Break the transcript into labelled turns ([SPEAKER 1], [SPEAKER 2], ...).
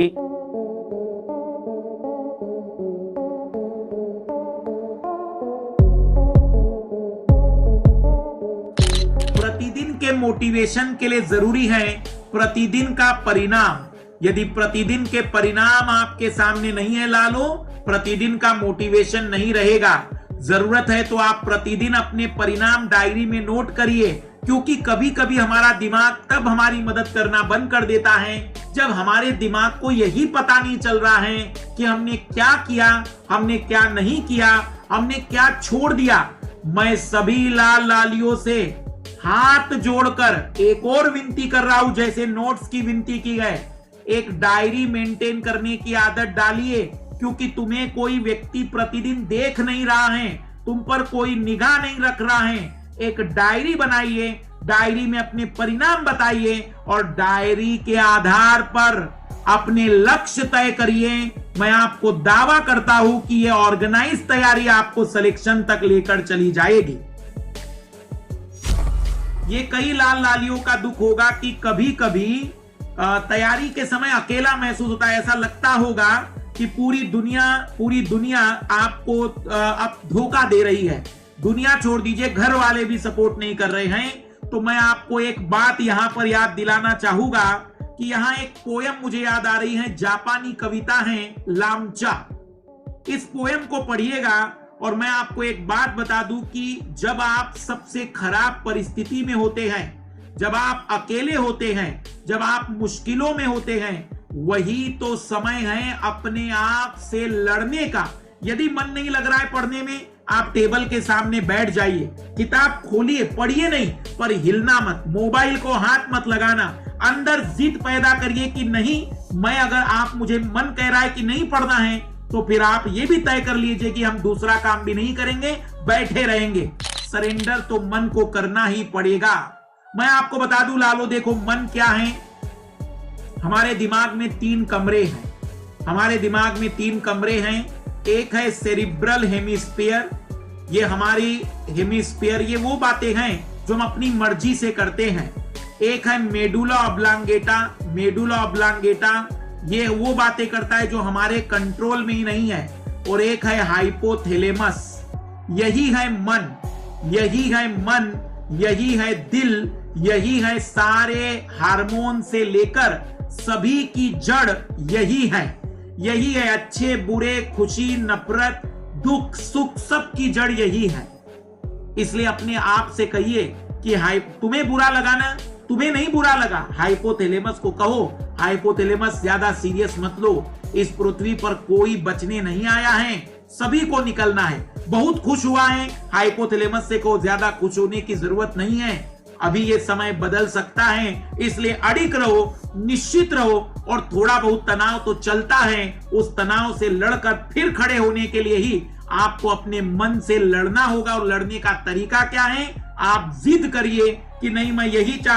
[SPEAKER 1] प्रतिदिन के मोटिवेशन के लिए जरूरी है प्रतिदिन का परिणाम। यदि प्रतिदिन के परिणाम आपके सामने नहीं है लालो, प्रतिदिन का मोटिवेशन नहीं रहेगा। जरूरत है तो आप प्रतिदिन अपने परिणाम डायरी में नोट करिए, क्योंकि कभी कभी हमारा दिमाग तब हमारी मदद करना बंद कर देता है जब हमारे दिमाग को यही पता नहीं चल रहा है कि हमने क्या किया, हमने क्या नहीं किया, हमने क्या छोड़ दिया। मैं सभी लाल लालियों से हाथ जोड़कर एक और विनती कर रहा हूं, जैसे नोट्स की विनती की है। एक डायरी मेंटेन करने की आदत डालिए, क्योंकि तुम्हें कोई व्यक्ति प्रतिदिन देख नहीं रहा है, तुम पर कोई निगाह नहीं रख रहा है। एक डायरी बनाइए, डायरी में अपने परिणाम बताइए और डायरी के आधार पर अपने लक्ष्य तय करिए। मैं आपको दावा करता हूं कि यह ऑर्गेनाइज तैयारी आपको सिलेक्शन तक लेकर चली जाएगी। ये कई लाल लालियों का दुख होगा कि कभी कभी तैयारी के समय अकेला महसूस होता है। ऐसा लगता होगा कि पूरी दुनिया आपको अब धोखा दे रही है। दुनिया छोड़ दीजिए, घर वाले भी सपोर्ट नहीं कर रहे हैं। तो मैं आपको एक बात यहां पर याद दिलाना चाहूंगा कि यहां एक पोयम मुझे याद आ रही है, जापानी कविता है लामचा। इस पोयम को पढ़िएगा और मैं आपको एक बात बता दूं कि जब आप सबसे खराब परिस्थिति में होते हैं, जब आप अकेले होते हैं, जब आप मुश्किलों में होते हैं, वही तो समय है अपने आप से लड़ने का। यदि मन नहीं लग रहा है पढ़ने में, आप टेबल के सामने बैठ जाइए, किताब खोलिए, पढ़िए नहीं, पर हिलना मत, मोबाइल को हाथ मत लगाना। अंदर जिद पैदा करिए कि नहीं, मैं अगर आप मुझे मन कह रहा है कि नहीं पढ़ना है, तो फिर आप ये भी तय कर लीजिए कि हम दूसरा काम भी नहीं करेंगे, बैठे रहेंगे। सरेंडर तो मन को करना ही पड़ेगा। मैं आपको बता दूं लालो, देखो मन क्या है। हमारे दिमाग में 3 कमरे हैं। हमारे दिमाग में 3 कमरे हैं। एक है सेरिब्रल हेमिस्फीयर, ये हमारी हेमिस्फीयर, ये वो बातें हैं जो हम अपनी मर्जी से करते हैं। एक है मेडुला ऑब्लांगेटा, मेडुला ऑब्लांगेटा ये वो बातें करता है जो हमारे कंट्रोल में ही नहीं है। और एक है हाइपोथैलेमस, यही है मन, यही है मन, यही है दिल, यही है सारे हार्मोन से लेकर सभी की जड़ यही है। यही है अच्छे बुरे, खुशी नफरत, दुख सुख, सब की जड़ यही है। इसलिए अपने आप से कहिए कि तुम्हें बुरा लगा ना, तुम्हें नहीं बुरा लगा, हाइपोथैलेमस को कहो, हाइपोथैलेमस ज्यादा सीरियस मत लो, इस पृथ्वी पर कोई बचने नहीं आया है, सभी को निकलना है। बहुत खुश हुआ है, हाइपोथैलेमस से को ज्यादा खुश होने की जरूरत नहीं है। अभी ये समय बदल सकता है, इसलिए अडिग रहो, निश्चित रहो। और थोड़ा बहुत तनाव तो चलता है, उस तनाव से लड़कर फिर खड़े होने के लिए ही आपको अपने मन से लड़ना होगा। और लड़ने का तरीका क्या है? आप जिद करिए कि नहीं, मैं यही चाहता